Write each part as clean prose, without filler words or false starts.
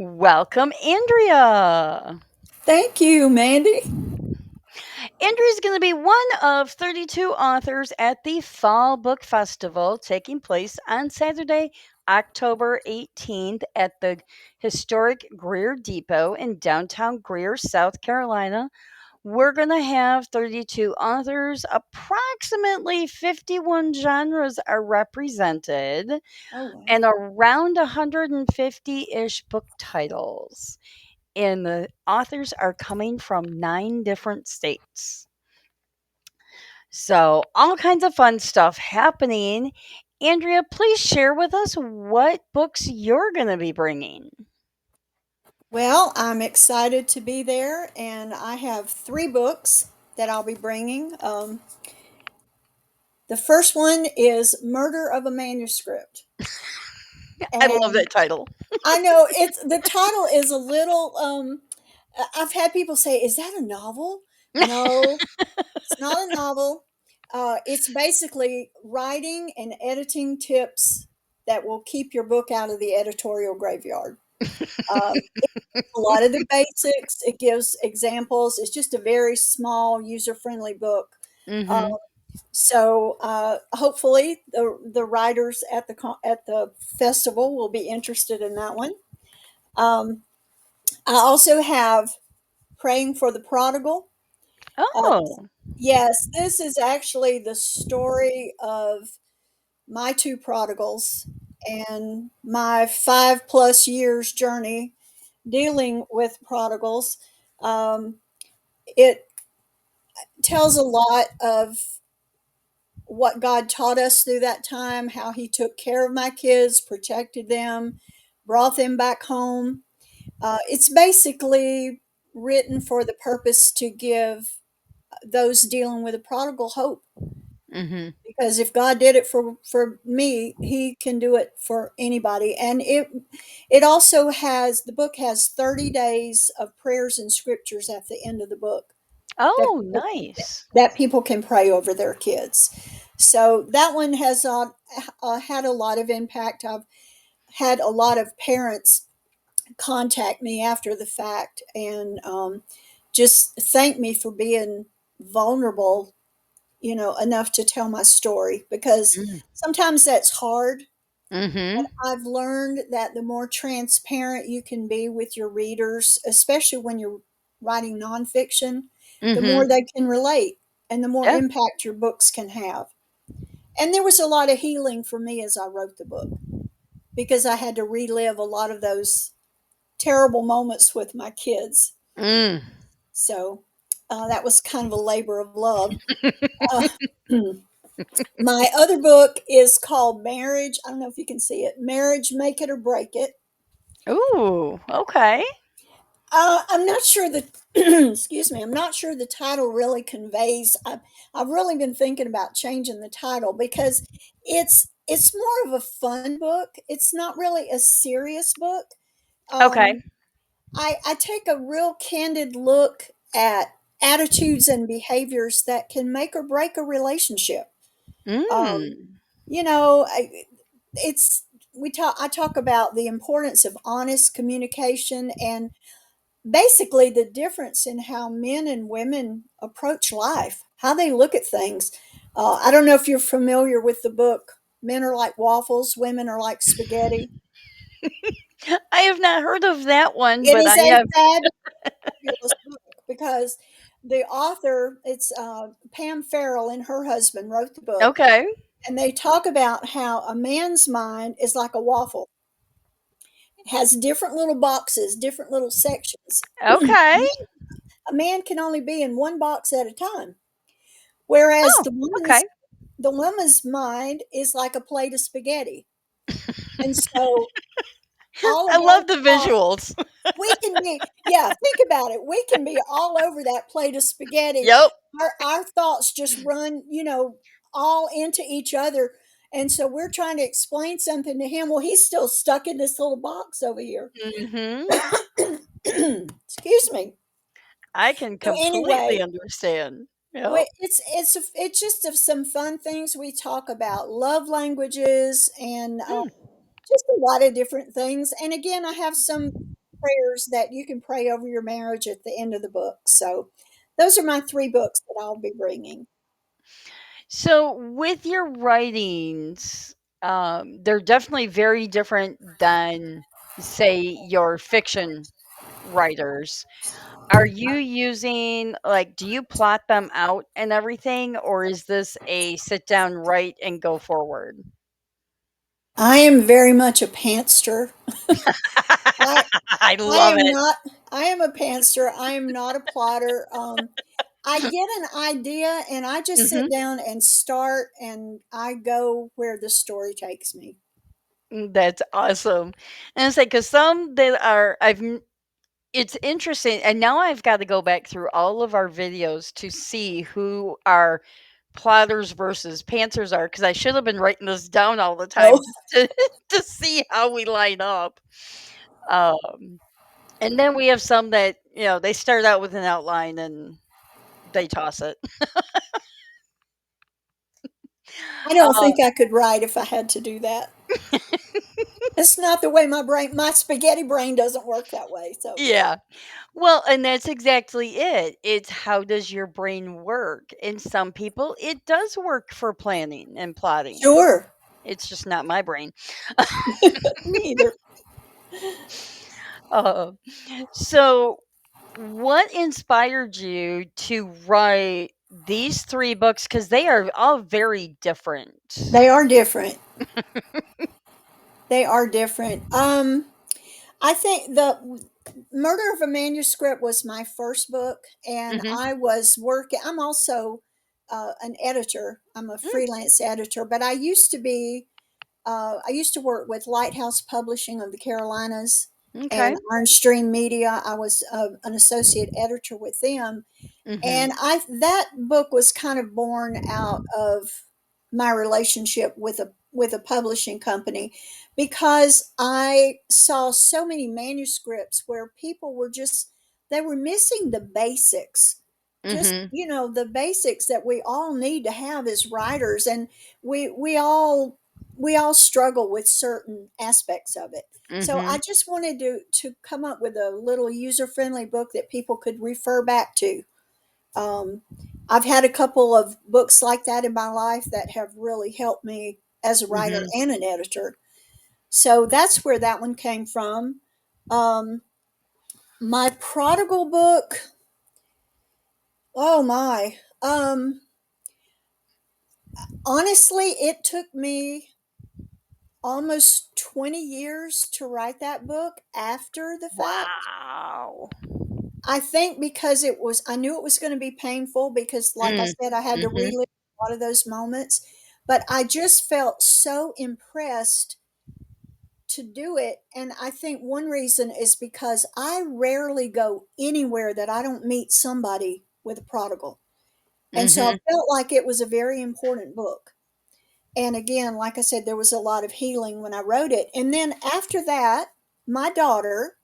Welcome, Andrea. Thank you, Mandy. Andrea is going to be one of 32 authors at the Fall Book Festival taking place on Saturday, October 18th at the historic Greer Depot in downtown Greer, South Carolina. We're going to have 32 authors. Approximately 51 genres are represented Oh, and wow. around 150 ish book titles. And the authors are coming from 9 different states. So, all kinds of fun stuff happening. Andrea, please share with us what books you're going to be bringing. Well, I'm excited to be there, and I have three books that I'll be bringing. The first one is Murder of a Manuscript. I love And that title. I know the title is a little, I've had people say, is that a novel? No, it's not a novel. It's basically writing and editing tips that will keep your book out of the editorial graveyard. Um, a lot of the basics. It gives examples. It's just a very small, user-friendly book. Uh, Mm-hmm. so hopefully the writers at the festival will be interested in that one. Um, I also have Praying for the Prodigal. Uh, Oh, yes, this is actually the story of my two prodigals and my 5+ years journey dealing with prodigals. Um, it tells a lot of what God taught us through that time, how He took care of my kids, protected them, brought them back home. It's basically written for the purpose to give those dealing with a prodigal hope. mm-hmm. Because if God did it for me, He can do it for anybody. And it also has the book has 30 days of prayers and scriptures at the end of the book that Oh, people, nice. that people can pray over their kids. So that one has had a lot of impact. I've had a lot of parents contact me after the fact and just thank me for being vulnerable, enough to tell my story because sometimes that's hard. Mm-hmm. I've learned that the more transparent you can be with your readers, especially when you're writing nonfiction, the Mm-hmm. more they can relate and the more Yeah. impact your books can have. And there was a lot of healing for me as I wrote the book because I had to relive a lot of those terrible moments with my kids. Mm. So that was kind of a labor of love. Uh, my other book is called Marriage. I don't know if you can see it. Marriage, Make It or Break It. Ooh, okay. I'm not sure that, excuse me, I'm not sure the title really conveys. I've really been thinking about changing the title because it's more of a fun book. It's not really a serious book. Um, Okay. I take a real candid look at attitudes and behaviors that can make or break a relationship. Um, Mm. you know, it's I talk about the importance of honest communication and basically the difference in how men and women approach life, how they look at things. I don't know if you're familiar with the book Men Are Like Waffles, Women Are Like Spaghetti. I have not heard of that one, It but is I a have. fabulous book because the author, it's Pam Farrell and her husband wrote the book, Okay. and they talk about how a man's mind is like a waffle. It has different little boxes, different little sections. Okay. A man can only be in one box at a time, whereas Oh, okay. the woman's mind is like a plate of spaghetti. And so all I of our love the thoughts, visuals. we can be, yeah, think about it. We can be all over that plate of spaghetti. Yep. Our thoughts just run, all into each other. And so we're trying to explain something to him. Well, he's still stuck in this little box over here. Mhm. Excuse me. I can So completely anyway, understand. Yep. it's just of some fun things we talk about, love languages and Mm. just a lot of different things. And again, I have some. prayers that you can pray over your marriage at the end of the book. So those are my 3 books that I'll be bringing. So, with your writings, they're definitely very different than, say, your fiction writers. Are you using, like, do you plot them out and everything, or is this a sit down, write, and go forward? I am very much a pantster. I I I love am it. not I am a pantser. I am not a plotter. I get an idea and I just sit Mhm. down and start and I go where the story takes me. That's awesome. And it's like, because some that are, it's interesting. And now I've got to go back through all of our videos to see who our plotters versus pantsers are, because I should have been writing this down all the time Oh, to, to see how we line up. Um, and then we have some that, they start out with an outline and they toss it. I don't Uh, think I could write if I had to do that. It's not the way my spaghetti brain doesn't work that way. So, yeah. Well, and that's exactly it. It's how does your brain work? And some people, it does work for planning and plotting. sure. It's just not my brain. Me either. Uh, so, what inspired you to write these 3 books? Because they are all very different. They are different. They are different. I think the Murder of a Manuscript was my first book, and Mhm. I was working. I'm also an editor. I'm a Mm, freelance editor, but I used to be. I used to work with Lighthouse Publishing of the Carolinas and okay. Iron Stream Media. I was an associate editor with them, Mhm. and I that book was kind of born out of my relationship with a publishing company because I saw so many manuscripts where people were just they were missing the basics. Just, Mhm. the basics that we all need to have as writers, and we all struggle with certain aspects of it. So I Mhm. just wanted to come up with a little user-friendly book that people could refer back to. um, I've had a couple of books like that in my life that have really helped me as a writer Mhm. and an editor. So that's where that one came from. Um, my Prodigal book, oh my. Honestly, it took me almost 20 years to write that book after the fact. Wow. I think because I knew it was going to be painful because, like I Mm. said, I had to Mhm. relive a lot of those moments. But I just felt so impressed to do it. And I think one reason is because I rarely go anywhere that I don't meet somebody with a prodigal. And so I Mhm. felt like it was a very important book. And again, like I said, there was a lot of healing when I wrote it. And then after that, my daughter,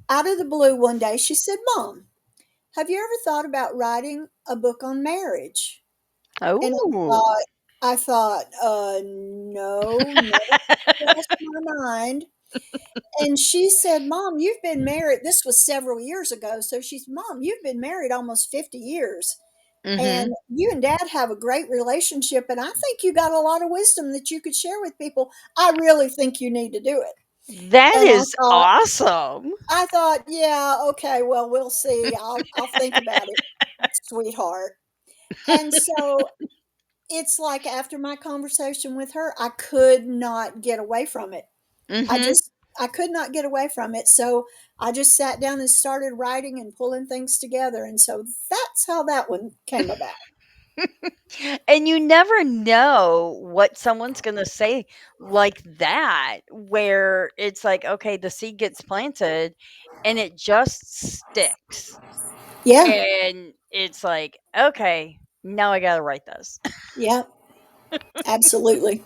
out of the blue one day, she said, "Mom, have you ever thought about writing a book on marriage?" And Oh. I thought, no, never crossed my mind. And she said, "Mom, you've been married." This was several years ago. So she's, "Mom, you've been married almost 50 years. And Mhm. you and dad have a great relationship. And I think you got a lot of wisdom that you could share with people. I really think you need to do it." That And is awesome. I thought, yeah, okay, well, we'll see. I'll think about it, sweetheart. And so it's like after my conversation with her, I could not get away from it. I Mhm. just I could not get away from it. So I just sat down and started writing and pulling things together. And so that's how that one came about. And you never know what someone's gonna say like that, where it's like, okay, the seed gets planted and it just sticks. Yeah, And it's like, okay, now I gotta write this. yeah, absolutely.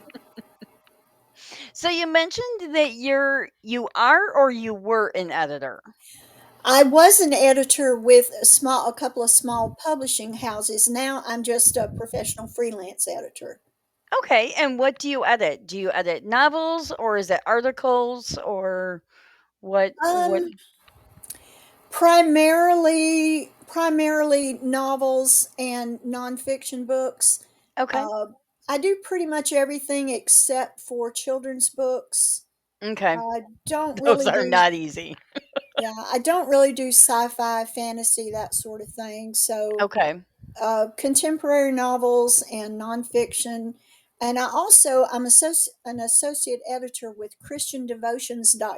So you mentioned that you are or you were an editor. I was an editor with a couple of small publishing houses. Now I'm just a professional freelance editor. Okay, and what do you edit? Do you edit novels or is it articles or What? Um, primarily novels and nonfiction books. Okay. Uh, I do pretty much everything except for children's books. Okay. I don't Those really are do, not easy. yeah, I don't really do sci-fi, fantasy, that sort of thing. So, Okay. contemporary novels and nonfiction. And I'm an associate editor with ChristianDevotions.us.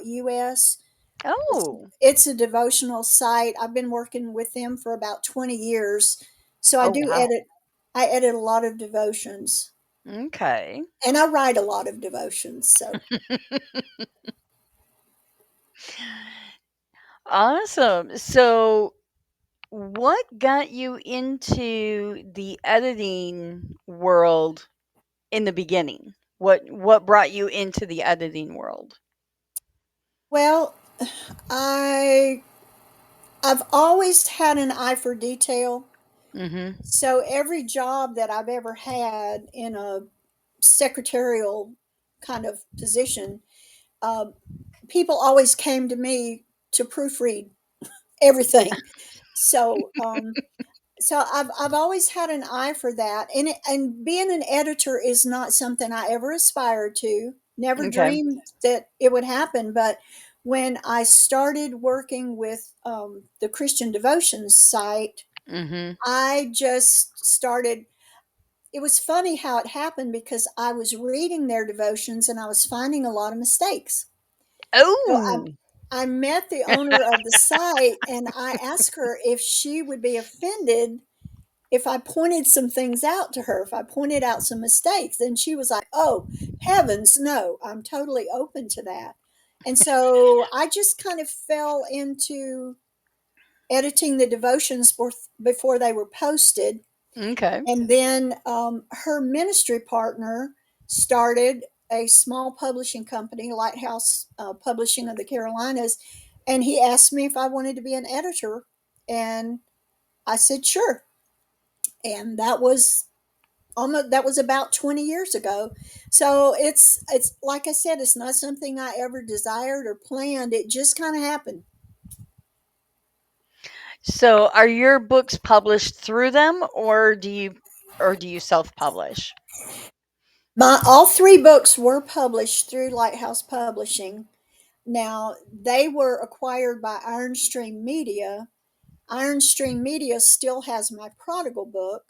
It's, Oh. it's a devotional site. I've been working with them for about 20 years. So Oh wow. I edit a lot of devotions Okay. and I write a lot of devotions. So, Awesome. So, what got you into the editing world in the beginning? What brought you into the editing world? well, I I've always had an eye for detail. Mhm. So every job that I've ever had in a secretarial kind of position, uh, people always came to me to proofread everything. So, I've always had an eye for that, and being an editor is not something I ever aspired to. Never Okay. dreamed that it would happen, but when I started working with the Christian Devotions site, Mhm. I just started. It was funny how it happened because I was reading their devotions and I was finding a lot of mistakes. So Oh. I met the owner of the site and I asked her if she would be offended if I pointed some things out to her, if I pointed out some mistakes. And she was like, "Oh, heavens, no, I'm totally open to that." And so I just kind of fell into editing the devotions before they were posted. Okay. And then her ministry partner started a small publishing company, Lighthouse Publishing of the Carolinas. And he asked me if I wanted to be an editor. And I said, sure. And that was about 20 years ago. So it's like I said, it's not something I ever desired or planned. It just kind of happened. So, are your books published through them, or do you self-publish? My all three books were published through Lighthouse Publishing. Now, they were acquired by Ironstream Media. Ironstream Media still has my Prodigal book.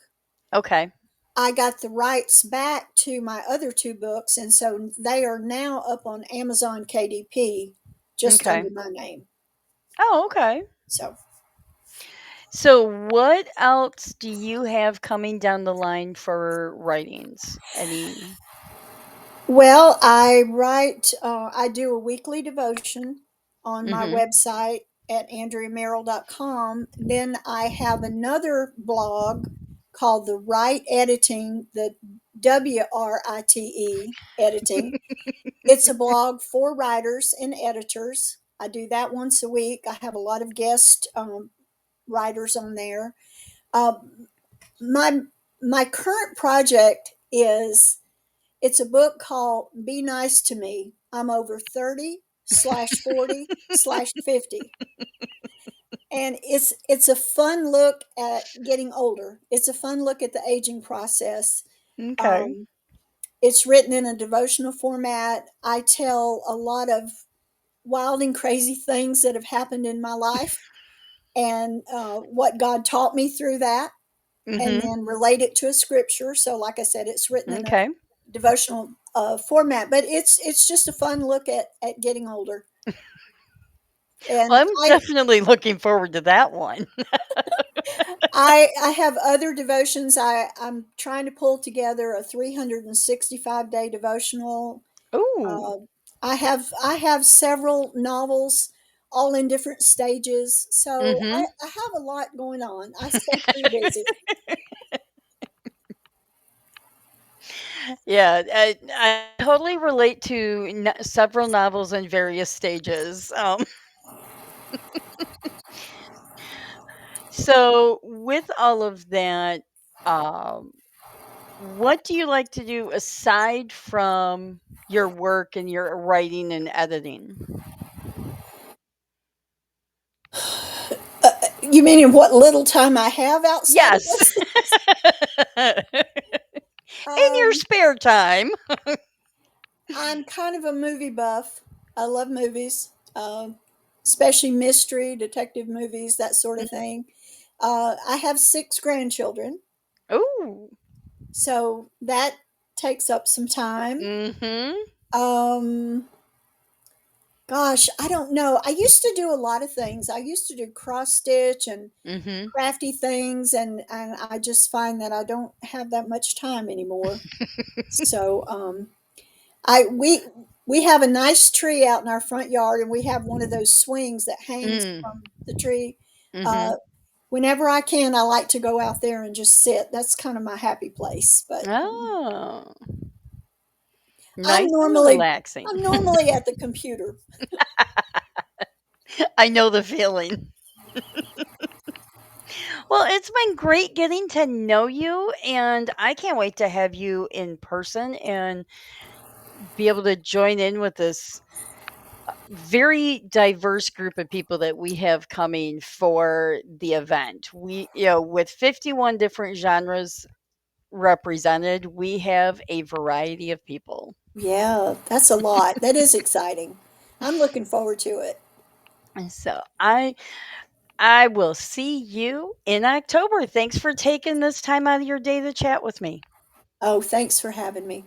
Okay. I got the rights back to my other two books, and so they are now up on Amazon KDP just Okay. under my name. Oh, okay. So, So, what else do you have coming down the line for writings? Any? well, I do a weekly devotion on my Mhm. website at AndreaMerrell.com. Then I have another blog called The Write Editing, the WRITE editing. It's a blog for writers and editors. I do that once a week. I have a lot of guest writers on there. Uh, my my current project is it's a book called Be Nice to Me. I'm over 30/40/50. And it's a fun look at getting older. It's a fun look at the aging process. Okay. Um, it's written in a devotional format. I tell a lot of wild and crazy things that have happened in my life and what God taught me through that, and Mhm. then relate it to a scripture. So, like I said, it's written in a Okay. devotional format, but it's just a fun look at getting older. Well, And I'm definitely looking forward to that one. I have other devotions. I'm trying to pull together a 365-day devotional. Ooh. Uh, I have several novels, all in different stages. So Mhm. I have a lot going on. I stay pretty busy. Yeah, I totally relate to several novels in various stages. So with all of that, um, what do you like to do aside from your work and your writing and editing? You mean in what little time I have outside of Yes. those things? In your Um, spare time. I'm kind of a movie buff. I love movies, especially mystery, detective movies, that sort of thing. I have 6 grandchildren, Ooh. so that takes up some time. Mhm. Um, Gosh, I don't know. I used to do a lot of things. I used to do cross stitch and Mhm. crafty things, and I just find that I don't have that much time anymore. So I we have a nice tree out in our front yard, and we have one of those swings that hangs Mm. from the tree. Uh, Mhm. Whenever I can, I like to go out there and just sit. That's kind of my happy place. But Oh. I'm Nice and normally relaxing. I'm normally at the computer. I know the feeling. Well, it's been great getting to know you, and I can't wait to have you in person and be able to join in with this very diverse group of people that we have coming for the event. With 51 different genres represented, we have a variety of people. Yeah, that's a lot. That is exciting. I'm looking forward to it. And so I will see you in October. Thanks for taking this time out of your day to chat with me. Oh, thanks for having me.